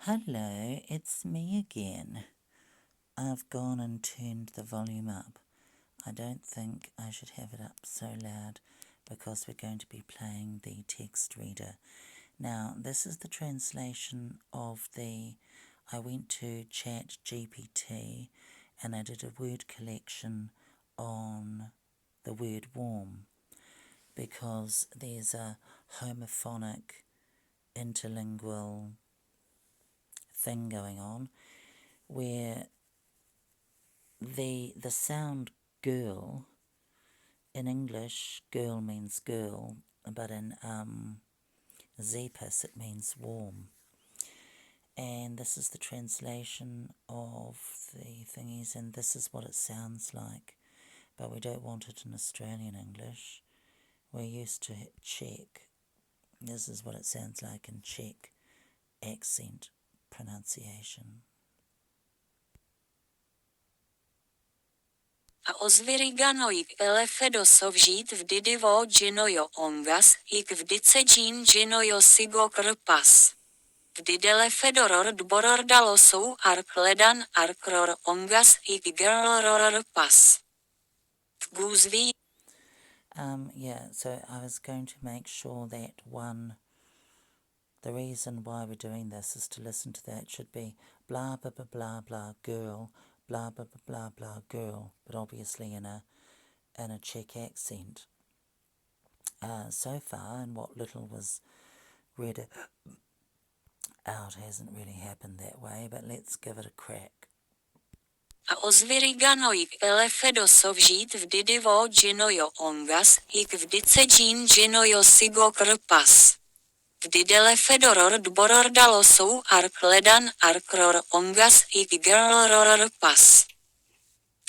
Hello, it's me again. I've gone and turned the volume up. I don't think I should have it up so loud because we're going to be playing the text reader. Now, this is the translation of I went to ChatGPT and I did a word collection on the word warm because there's a homophonic interlingual thing going on where the sound girl in English, girl means girl, but in Zepus it means warm. And this is the translation of the thingies, and this is what it sounds like. But we don't want it in Australian English. We're used to Czech. This is what it sounds like in Czech accent pronunciation. A ozviriganoik elefedosov žít vdidivo džinojo ongas, ik vdice džín džinojo sigo krpas. Vdidele fedoror dboror dalosou arkledan arkror ongas ik gerloror pas. Guzvi. So I was going to make sure that the reason why we're doing this is to listen to that should be blah blah blah blah blah girl, blah blah blah blah blah girl, but obviously in a Czech accent. So far, and what little was read out hasn't really happened that way, but let's give it a crack. A ozviriganoik elefedosov žít vdidivo džinojo ongas, ik vdice džín džinojo sigo krpas. Vdidele fedoror dboror dalosou arkledan arkror ongas ik gerloror pas.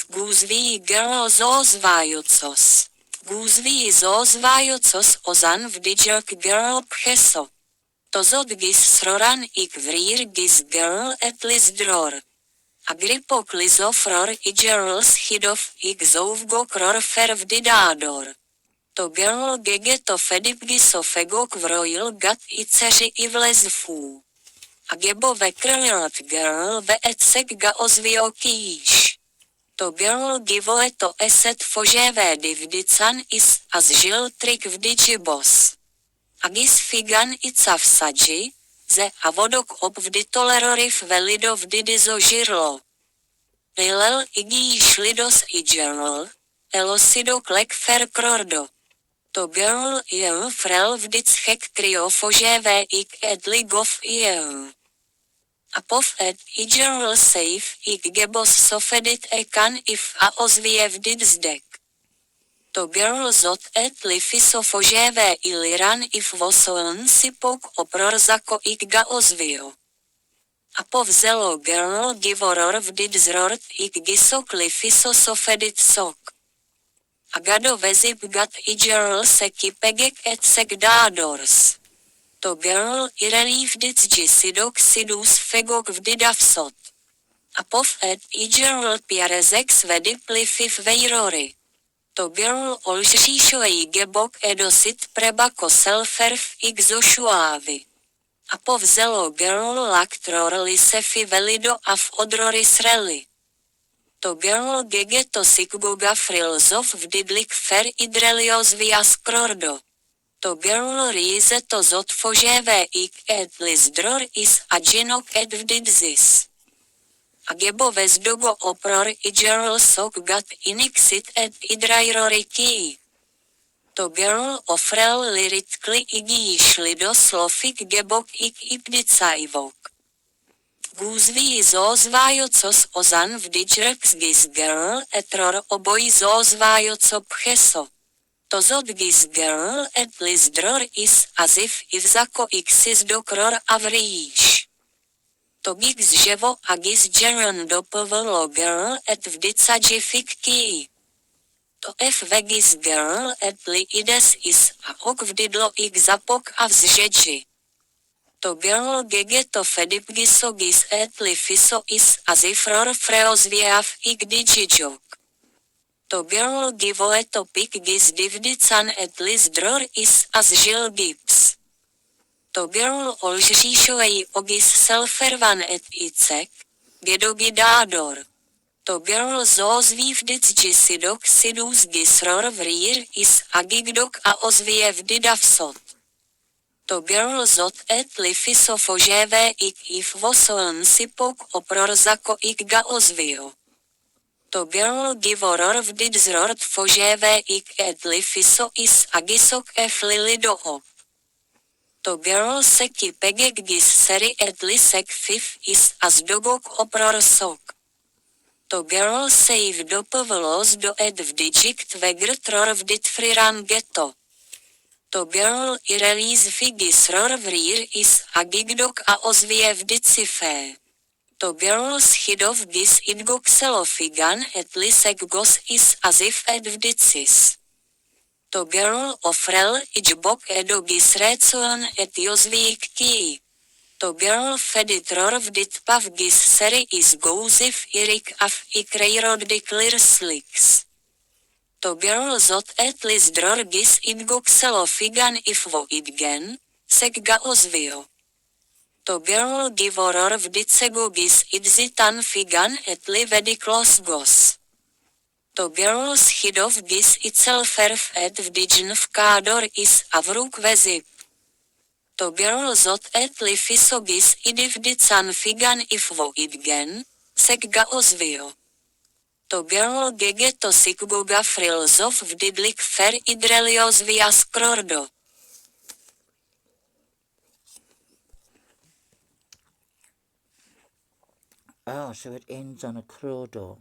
Guzvi gerlo zozvajocos. Guzvi zozvajocos ozan vdidžok gerl pcheso. Tozod gis sroran ik vrir gis gerl etlis dror. Agripok lizofror I gerl schidov ik zouvgo kror fer vdidádor. To gerl gege to fedipgiso fegok vrojil gat I dceři I vlezfů. A gebo vekrlilt gerl ve etsek ga ozvio kýš. To gerl givoe to eset fožévé divdican is a zžil trik vdidžibos. Agis figan I cavsadži, ze a vodok ob vdy tolerorif velido vdidizo žirlo. Lilel igíš lidos I gerl, elosido klek fer krordo. To gerl jel frel vdicchek trio fožévé ik edligov jel. A pov ed I gerl seif ik gebos sofedit ekan if a ozvije vdidzdek. To gerl zot et lifiso fožévé I liran if vosoln sipok opror zako ik ga ozvio. A povzelo gerl givoror vdidzrort ik gisok lifiso sofedit sok. A gado vezib gat I gerl seki pegek et sek dádors. To gerl irelí vdidzgi sidok sidus fegok vdidavsot. A pov ed I gerl piarezek svedip lifif vejrory. To gerl olžříšojí gebok edosit prebako selferf ik zošuávy. A povzelo gerl laktror lisefi velido a v odrory sreli. To gerl gege to sikgoga frilzov vdidlik fer idrelios vias krordo. To gerl rýze to zot fožévé ik ed lizdror is a džinok ed vdidzis. A gebo vezdogo opror I gerl sok gat inixit ed idrajrory ký. To gerl ofrel liritkli igíš lido slofik gebok ik ipdicajvok. Guzvi zozvajocos ozan vdidžrks gis gerl etror oboj zozvajoco pcheso. Tozod gis gerl et lizdror is azif ivzako ixis do kror avrijíš. To gix ževo a gis geron dopvlo gerl et vdicadžifik ký. To f vegis gerl et li ides is a ok vdidlo ik zapok a vzžedži. To gerl gege to fedipgiso gis et li fiso is a zifror freozvieav ik didžidžok. To gerl givoe to pik gis divdican et lizdror is a zžil gips. To girl olžříšovej ogis selfervan et icek, gedogi dádor. To girl zoozví vdyc sidok sidus gisror vrir is agigdok a ozvije vdydavsot. To girl zot et lifiso fožévé ik if vosoln sipok oprorzako ik ga ozvio. To girl givoror vdydzrort fožévé ik et lifiso is agisok ef lilido op. To girl seki pegek gis seri et lisek fif is as dogok oprorsok. To girl save dopvlos do et vdidžikt vegr vdit friran geto. To girl i release figis vrir is agigdok a ozvije vdicifé. To girl schidov gis idgok selofigan et lisek gos is azif et vdicis. To girl ofrel ičbok edo gis récoen et jozvík kii. To girl fedit vdit pav gis seri is gouzif irik af ikrejrod diklir sliks. To girl zot et lis gis idgok selofigan ifvo idgen, sek ga ozvio. To girl givoror vdicego gis idzitan figan et li vediklos gos. To girl schidov gis icelferf et vdidžn vkádor is avruk vezip. To girl zot et li fisogis idivdican figan ifvo idgen, sek ga ozvio. To girl gegeto sikgoga frilzov vdidlik fer idrelios vias krordo. So it ends on a crodo.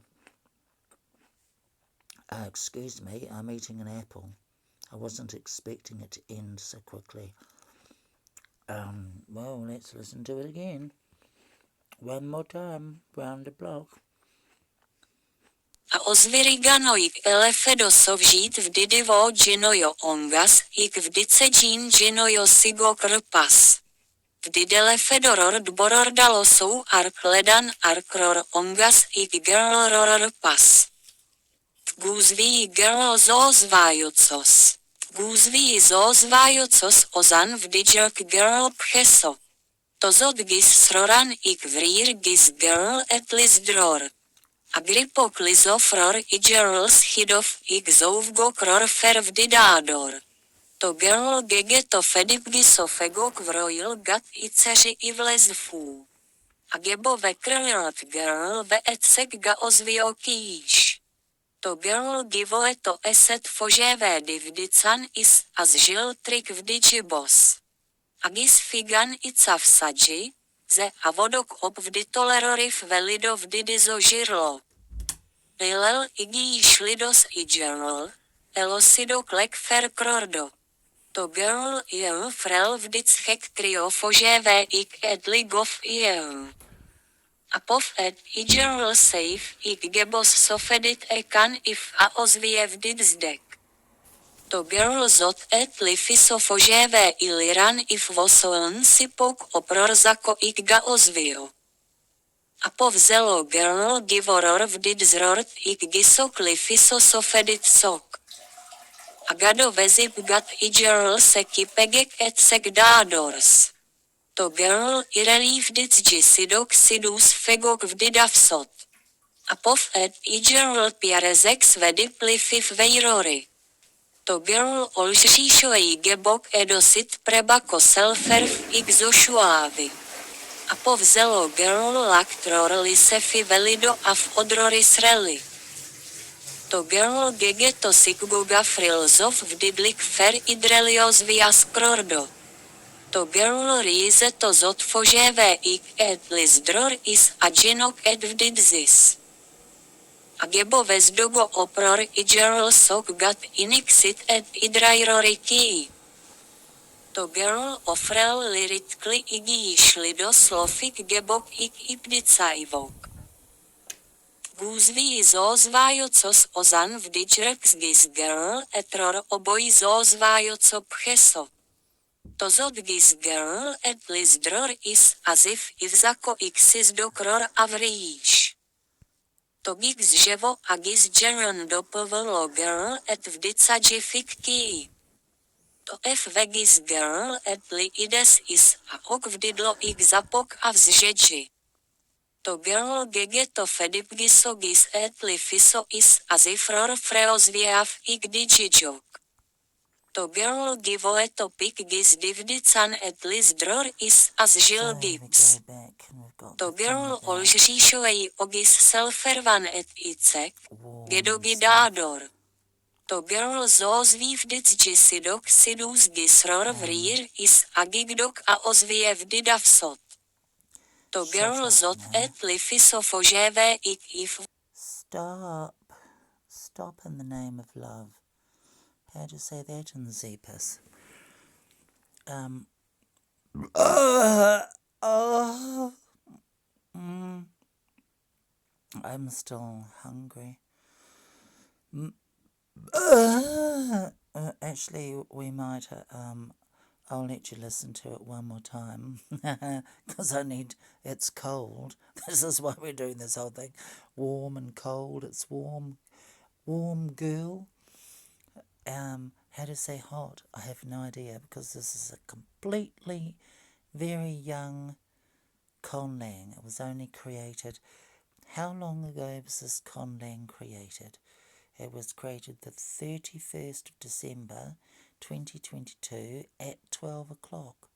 Excuse me, I'm eating an apple. I wasn't expecting it to end so quickly. Well, let's listen to it again. One more time, round the block. A ozviriganoik elefedosov žít vdidivo džinojo ongas, ik vdicedžín džinojo sigo krpas. Vdidele fedoror dboror dalosou arkledan arkror ongas ik gerlror pas. Tguzví gerlo zozvajocos. Tguzví zozvajocos ozan vdidžok gerl pcheso. Tozot gis sroran ik vrir gis gerl et lizdror. Agripok lizofror i gerl schidov ik zouvgokror fer vdidádor. To gerl gegeto fedip gisofegok vrojil gat i ceři i vlezfů. Agebo vekrlirat gerl ve etsek ga ozvio kýš. To girl givoeto eset fožévé divdican is as žil trik vdidžibos. Agis figan i cavsadži, ze a vodok ob vditolerorif velido vdidizo žirlo. Lilel igíš lidos i gerl, elosido klek fer krordo. To girl jel frel vditschek trio fožévé ik edligov jel. Apov ed i gerl safe ik gebos sofedit ekan if a ozvije vdidzdek. To girl zot et lifiso fožévé i liran if vosoln sipok oprorzako ik ga ozvio. Apov zelo girl givoror vdidzrort ik gisok lifiso sofedit sok. Agado vezip gat i gerl seki pegek et sek dádors. To girl i relief vdicži sidok sidus fegok vdidavsot. Apov ed i gerl piarezek svedip lifif vejrory. To girl olžříšoej gebok edosit prebako selferf ik zošuávy. Apov zelo girl laktror lisefi velido af odrory sreli. To girl gegeto sikgoga frilzov vdidlik fer idrelios vias krordo. To girl rize to zot fožévé ik et lizdror is a džinok et vdidzis. Agebo vezdogo opror i gerl sok gat inixit et idrajrory kii. To girl ofrel liritkli igíš lido slofik gebok ik ipdicajvok. Guzví zozvajocos ozan vdidžrks gis girl etror obojí zozvajoco pcheso. To zot gis girl et lizdror is azif ivzako xis dokror avrijíš. To gix ževo a gis geron dopvlo girl et vdicadži fik kii. To FVGIS girl etli ides is a ok vdidlo ik zapok a vzžedži. To girl gege to fedipgisogis etli fiso is a zifror freozviev ik digijok. To girl givoe to pik gis divdican etli zdror is as So žil we gips. go back and we've got To the thing girl about olžříšoej ogis selfervan et icek, warm gedogidádor. To girl zozvívdic gisidok sidus gisror vrir is agigdok a ozviev didavsot. To Shut girl up zot now. et lifisofožévé ik if. Stop. Stop in the name of love. How do you say that in Zeepus? I'm still hungry. Actually, we might. I'll let you listen to it one more time because It's cold. This is why we're doing this whole thing. Warm and cold. It's warm girl. How to say hot? I have no idea because this is a completely very young conlang. It was only created. How long ago was this conlang created? It was created the 31st of December 2022 at 12 o'clock.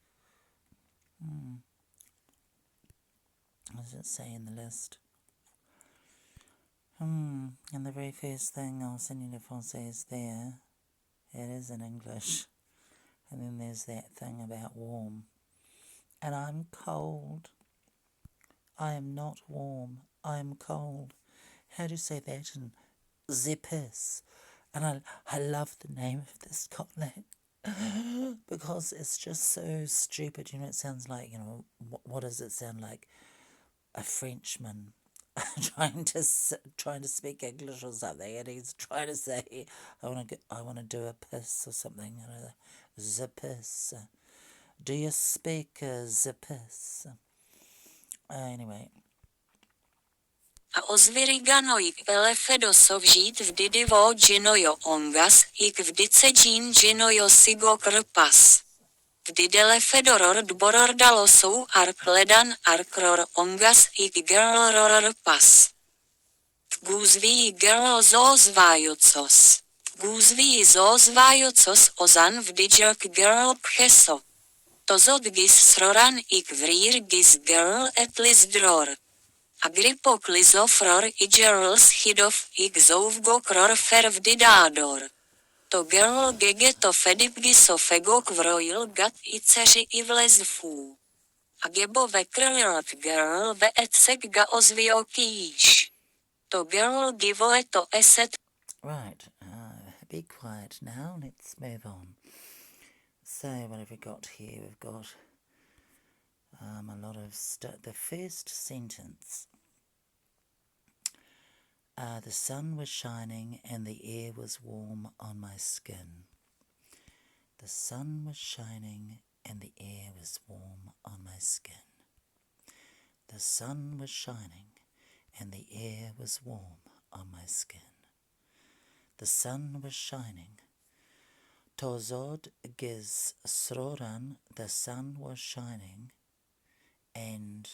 What does it say in the list? And the very first thing I'll send you the français is there. It is in English. And then there's that thing about warm. And I'm cold. I am not warm. I am cold. How do you say that in Zeepus? And I love the name of this conlang because it's just so stupid. You know, it sounds like, what does it sound like? A Frenchman trying to speak English or something, and he's trying to say, I want to do a piss or something. Zeepus. Do you speak Zeepus? Anyway. A ozviriganoik elefedosov žít vdidivo džinojo ongas, ik vdice džín džinojo sigo krpas. Vdidele fedoror dboror dalosou ark ledan arkror ongas ik gerloror pas. Guzvi gerlo zozvajocos. Guzvi zozvajocos ozan vdidžok gerl pcheso. To zodgis sroran ik vrir gis gerl etlis dror. Agripok lizofror I gerls chidov ik zouvgokror fervdidádor. To gerl gege to fedipgisofegok vrojil gat I dceři I vlezfů. A gebo ve krlilat gerl ve etsek ga ozvio kýš. To gerl givoe to eset. Right, be quiet now, let's move on. So, what have we got here? We've got a lot of stuff. The first sentence. The sun was shining and the air was warm on my skin. The sun was shining and the air was warm on my skin. The sun was shining and the air was warm on my skin. The sun was shining. Tozod giz sroran, the sun was shining, and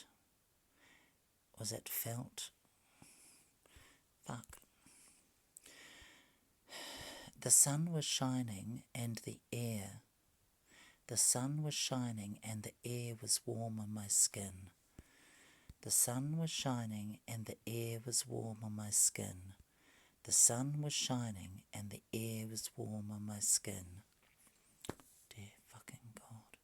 was it felt? Fuck. The sun was shining and the sun was shining and the air was warm on my skin. The sun was shining and the air was warm on my skin. The sun was shining and the air was warm on my skin. Dear fucking God.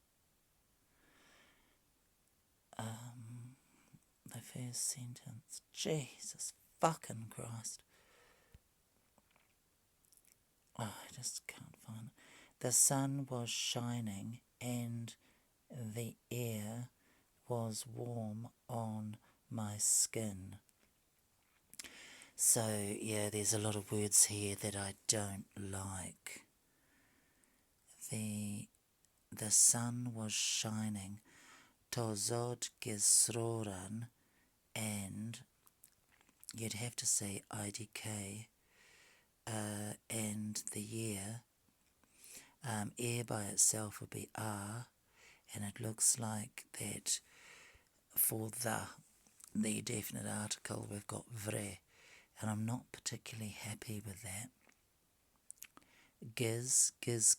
The first sentence. Jesus fucking Christ. Oh, I just can't find it. The sun was shining and the air was warm on my skin. So, yeah, there's a lot of words here that I don't like. The sun was shining. Tozod gesroran, and you'd have to say IDK, and the year. Air by itself would be R, and it looks like that for the definite article we've got vre, and I'm not particularly happy with that. Giz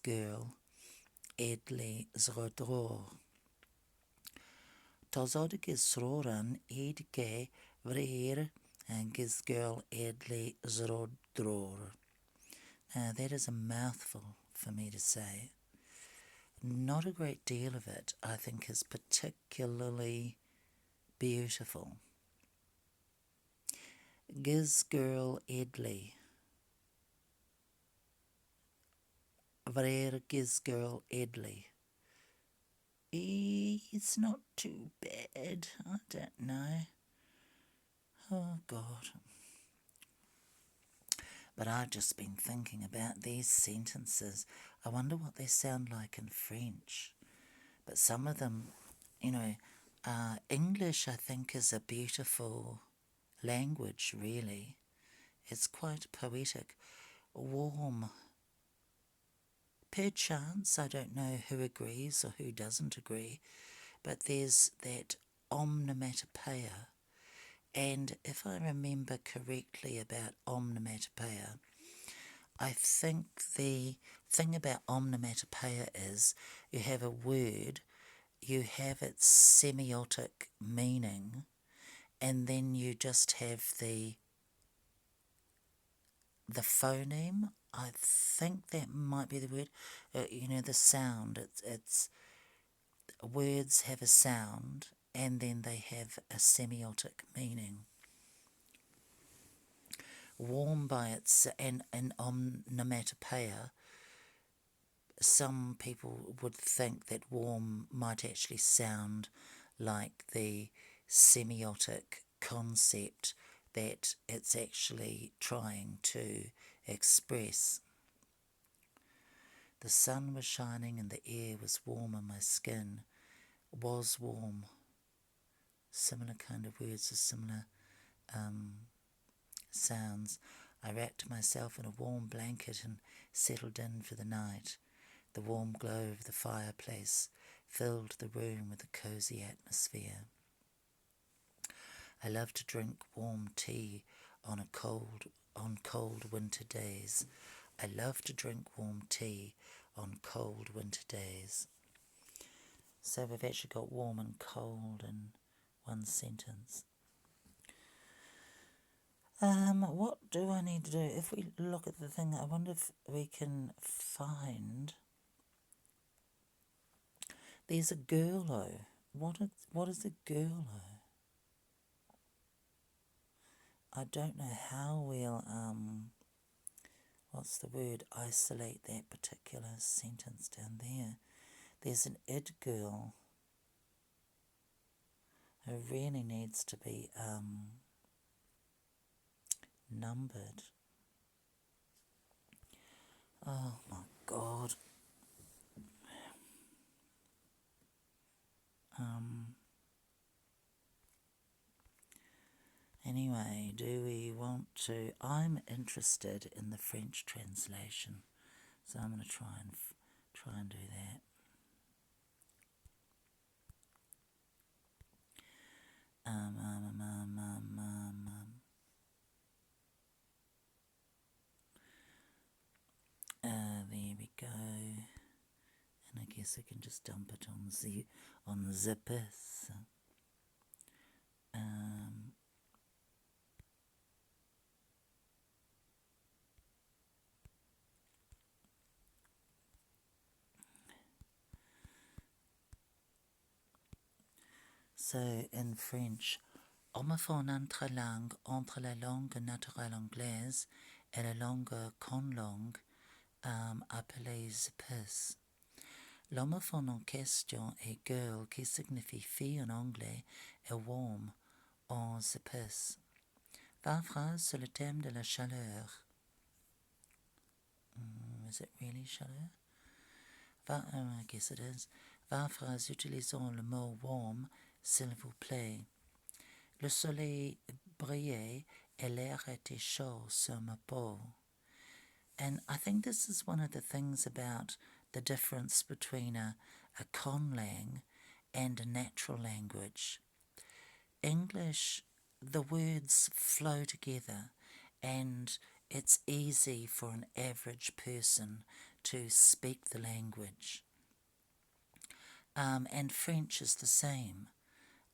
girl, edli zrodror. Tozod giz sroran ed ge vrir, and giz girl edli zrodror. That is a mouthful for me to say. Not a great deal of it, I think, is particularly beautiful. Giz girl edli. Vrer giz girl edli. It's not too bad. I don't know. Oh, God. But I've just been thinking about these sentences. I wonder what they sound like in French. But some of them, English, I think, is a beautiful language, really. It's quite poetic. Warm. Perchance, I don't know who agrees or who doesn't agree, but there's that onomatopoeia. And if I remember correctly about onomatopoeia, I think the thing about onomatopoeia is you have a word, you have its semiotic meaning, and then you just have the phoneme. I think that might be the word. The sound. It's words have a sound, and then they have a semiotic meaning. Warm by its and onomatopoeia. Some people would think that warm might actually sound like the semiotic concept that it's actually trying to express. The sun was shining and the air was warm on my skin. Was warm. Similar kind of words with similar sounds. I wrapped myself in a warm blanket and settled in for the night. The warm glow of the fireplace filled the room with a cosy atmosphere. I love to drink warm tea on cold winter days. I love to drink warm tea on cold winter days. So we've actually got warm and cold in one sentence. What do I need to do? If we look at the thing, I wonder if we can find... There's a girlo. What is a girlo? I don't know how we'll, what's the word, isolate that particular sentence down there. There's an id girl who really needs to be numbered. Oh my God. Anyway, do we want to... I'm interested in the French translation, so I'm going to try and do that. There we go. And I guess I can just dump it on Zippers. So in French, homophone entre la langue naturelle anglaise et la langue conlangue appelée Zippers. L'homophone en question est girl, qui signifie fille en anglais, et warm en Zippers. 20 phrases sur le thème de la chaleur. Is it really chaleur? I guess it is. 20 phrases utilisant le mot warm, s'il vous plaît. Le soleil brillait et l'air était chaud sur ma peau. And I think this is one of the things about the difference between a conlang and a natural language. English, the words flow together and it's easy for an average person to speak the language. And French is the same.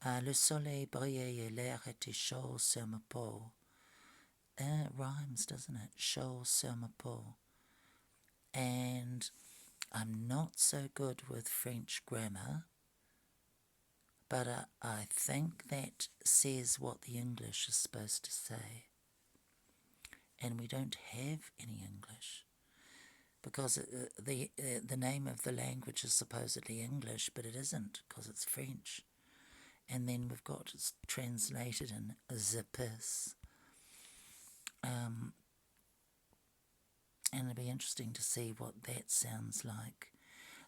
Le soleil brillait et l'air était chaud sur ma peau. It rhymes, doesn't it? Chaud sur ma peau. And I'm not so good with French grammar, but I think that says what the English is supposed to say. And we don't have any English, because the name of the language is supposedly English, but it isn't, because it's French. And then we've got it translated in Zippers. And it'll be interesting to see what that sounds like.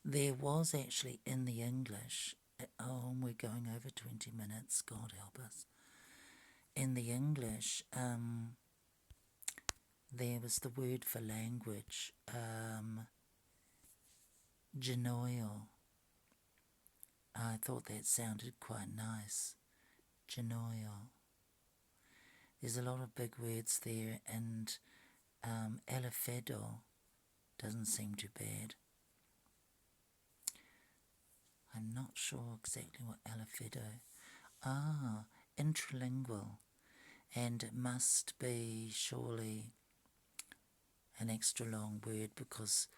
There was actually in the English, we're going over 20 minutes, God help us. In the English, there was the word for language, genoil. I thought that sounded quite nice, genoil. There's a lot of big words there, and Alfredo doesn't seem too bad. I'm not sure exactly what Alfredo. Intralingual, and it must be surely an extra long word, because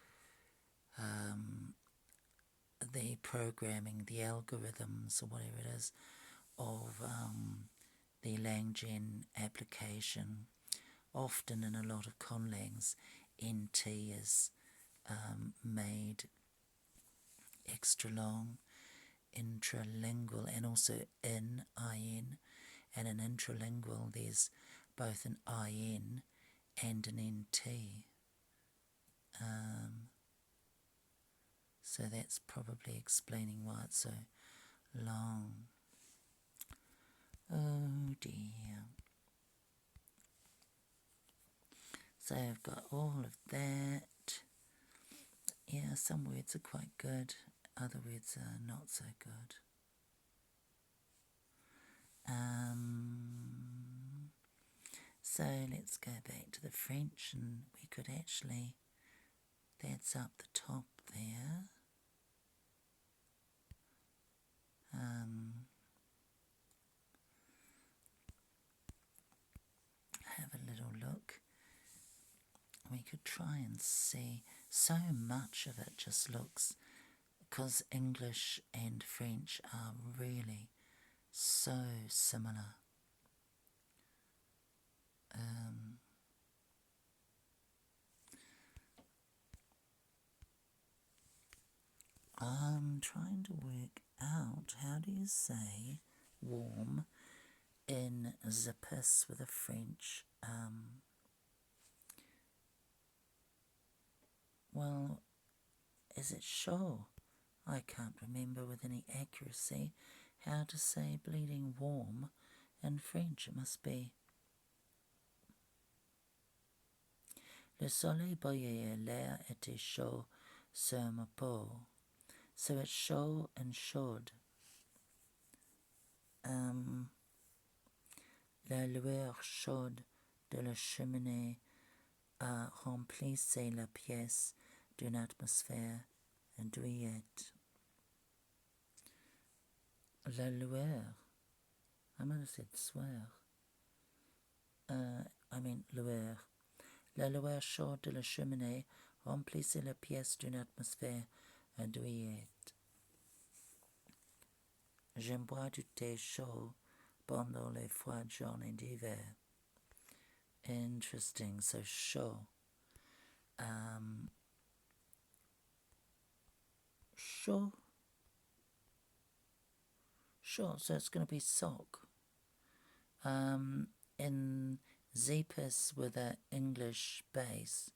the programming, the algorithms or whatever it is of the LangGen application, often in a lot of conlangs, NT is made extra long, intralingual, and also IN, and in intralingual there's both an IN and an NT. So that's probably explaining why it's so long. Oh dear. So I've got all of that. Yeah, some words are quite good, other words are not so good. So let's go back to the French, and we could actually, that's up the top there. Have a little look. We could try and see. So much of it just looks, because English and French are really so similar. I'm trying to work out, how do you say warm in Zippers with a French? Well, is it chaud? I can't remember with any accuracy how to say bleeding warm in French. It must be Le soleil brillait et l'air était chaud sur ma peau. So it's chaud and chaude. La lueur chaude de la cheminée remplissait la pièce d'une atmosphère douillette. La lueur. I might have said swear. I meant lueur. La lueur chaude de la cheminée remplissait la pièce d'une atmosphère douillette. J'aime boire du thé chaud pendant les froides journées d'hiver. Interesting. So chaud. Chaud. Sure, so it's going to be sock. In Zippers with an English base,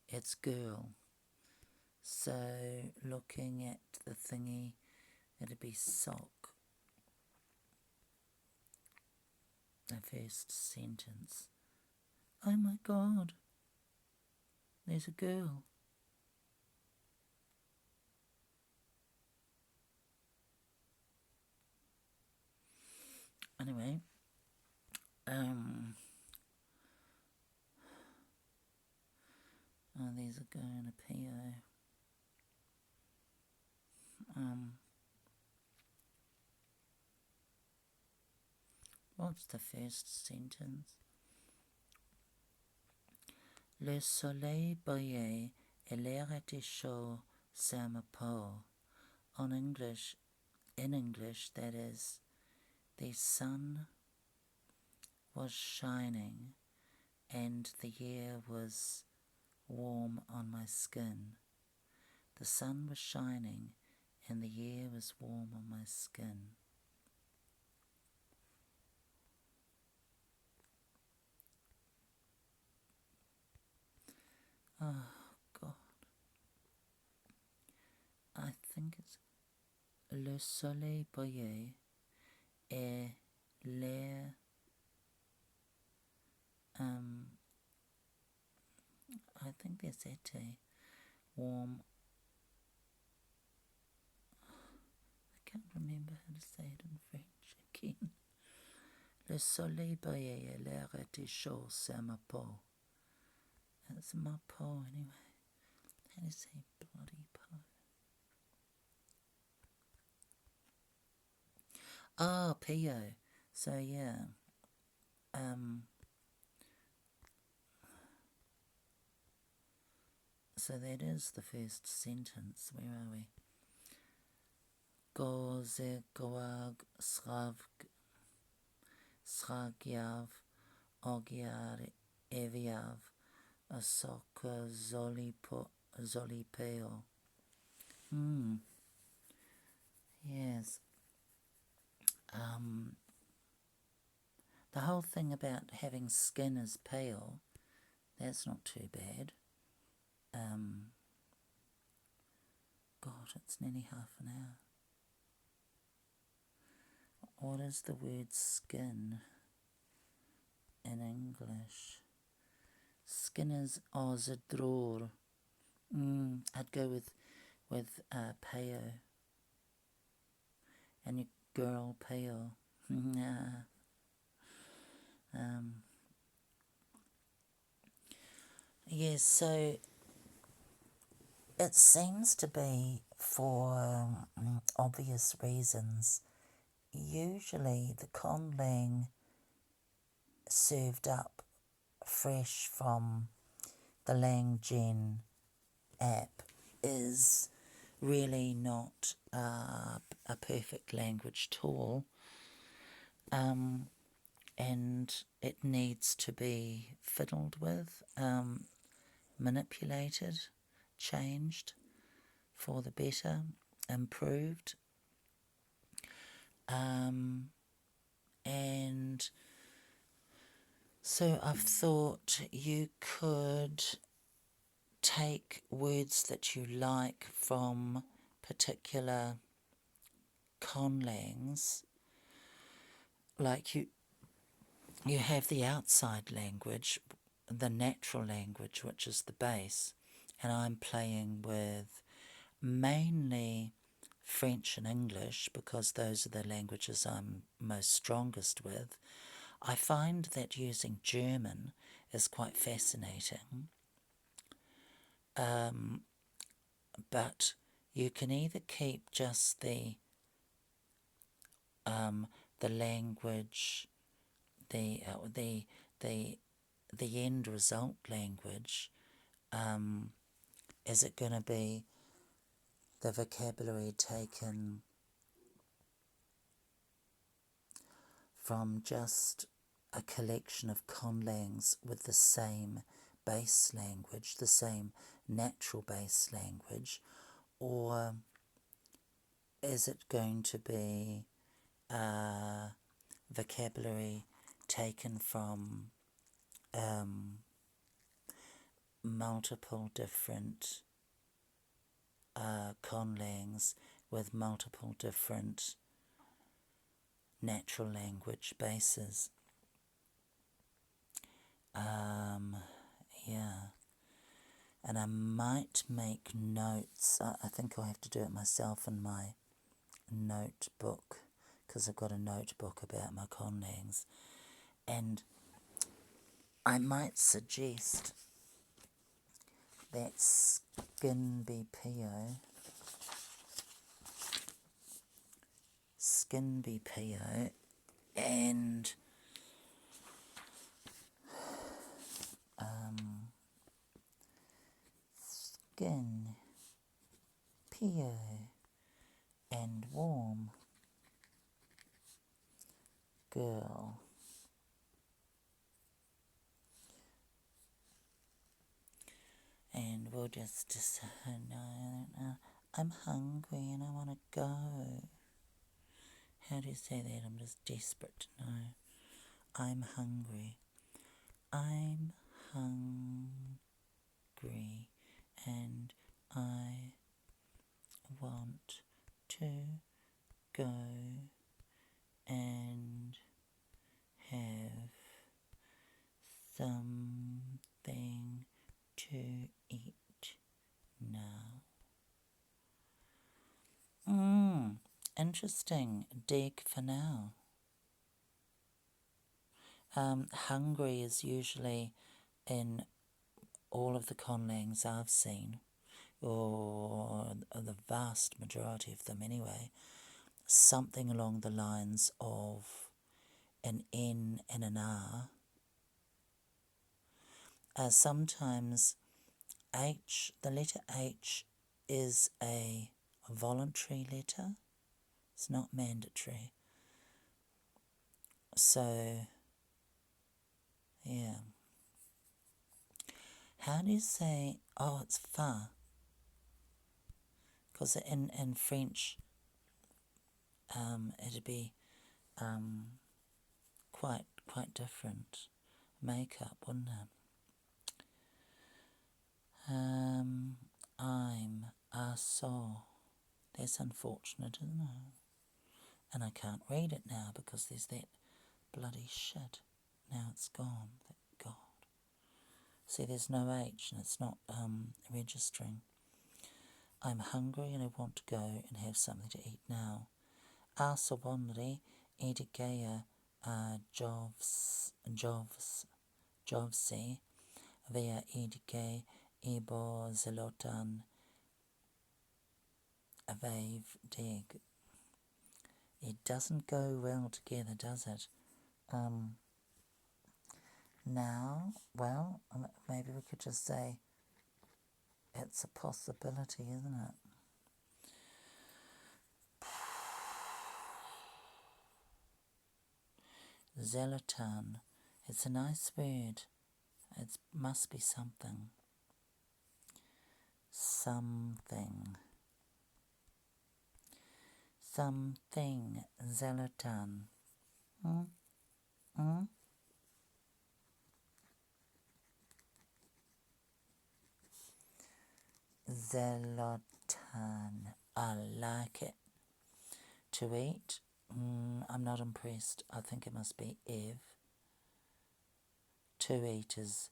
it's girl. So looking at the thingy, it'll be sock. The first sentence. Oh my God, there's a girl. anyway, these are going to PO. What's the first sentence? Le soleil brillait et l'air était chaud sur ma peau. In English, that is, the sun was shining and the air was warm on my skin. The sun was shining and the air was warm on my skin. Oh, God. I think it's le soleil brillait et l'air I think there's été warm. I can't remember how to say it in French again. Le soleil brillait et l'air était chaud sur ma peau. It's ma peau anyway. How do you say bloody peau? Oh, P.O. So yeah. So that is the first sentence. Where are we? Go ze goag sragiav ogiar eviav asoka zolipeo. Yes. The whole thing about having skin as pale, that's not too bad. God, it's nearly half an hour. What is the word skin in English? Skin is ozadror. I'd go with peo. And your girl pale. Yes, so it seems to be, for obvious reasons, usually the conlang served up fresh from the LangGen app is really not a perfect language tool, and it needs to be fiddled with, manipulated, changed for the better, improved, and so I've thought you could take words that you like from particular conlangs, like you have the outside language, the natural language, which is the base, and I'm playing with mainly French and English because those are the languages I'm most strongest with. I find that using German is quite fascinating, but you can either keep just the language, the end result language. Is it going to be the vocabulary taken from just a collection of conlangs with the same base language, the same natural base language, or is it going to be vocabulary taken from multiple different conlangs with multiple different natural language bases? Yeah. And I might make notes. I think I'll have to do it myself in my notebook, because I've got a notebook about my conlangs, and I might suggest that Skin BPO and Skin PO and Warm Girl. And we'll just decide, no, I'm hungry and I want to go. How do you say that? I'm just desperate to know. I'm hungry. I'm hungry and I want to go and have something to eat now. Interesting. Dig for now. Hungry is usually in all of the conlangs I've seen, or the vast majority of them anyway, something along the lines of an N and an R. Sometimes the letter H is a voluntary letter. It's not mandatory. So, yeah. How do you say, it's fa? Because in French, it'd be quite different makeup, wouldn't it? I saw. That's unfortunate, isn't it? And I can't read it now because there's that bloody shit. Now it's gone, thank God. See, there's no H and it's not registering. I'm hungry and I want to go and have something to eat now. Asa Wanri, Edikaya Jovsi, Via Edike, Ebo Zelotan, Avave Dig. It doesn't go well together, does it? Now, well, maybe we could just say it's a possibility, isn't it? Zelotan. It's a nice word. It must be something. Something. Zelotan. Zelotan. I like it. To eat? I'm not impressed. I think it must be Ev. To eat is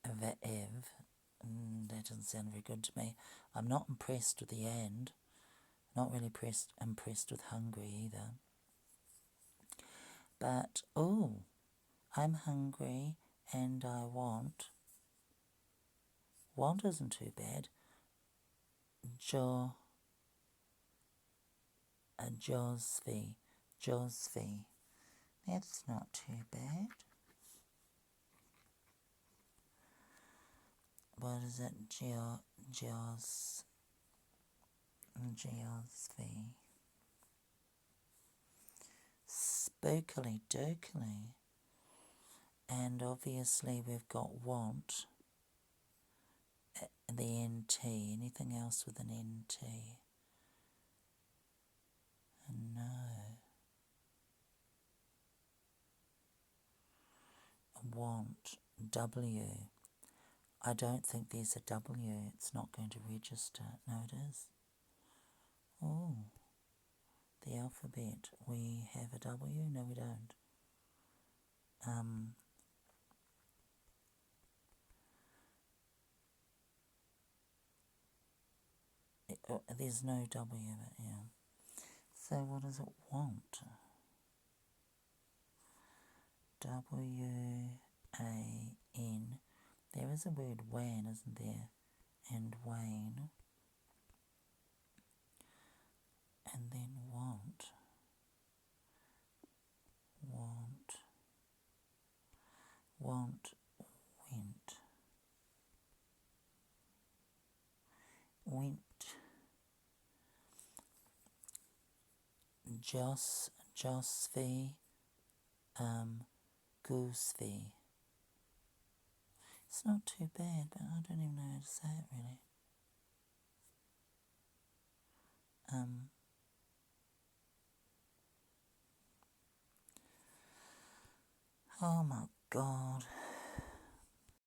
Ev. That doesn't sound very good to me. I'm not impressed with the and. Not really impressed with hungry either. But, I'm hungry and I want. Want isn't too bad. Josvi. That's not too bad. What is it? Josvi. Spookily dookily. And obviously we've got want. The NT. Anything else with an NT? No. Want. W. I don't think there's a W. It's not going to register. No, it is. Oh. The alphabet. We have a W? No, we don't. There's no W, but yeah. So what does it want? W-A-N. There is a word wan, isn't there? And wane. And then want. Want. Want. Went. Went. Josvi. Goosey. It's not too bad, but I don't even know how to say it really. Oh my God.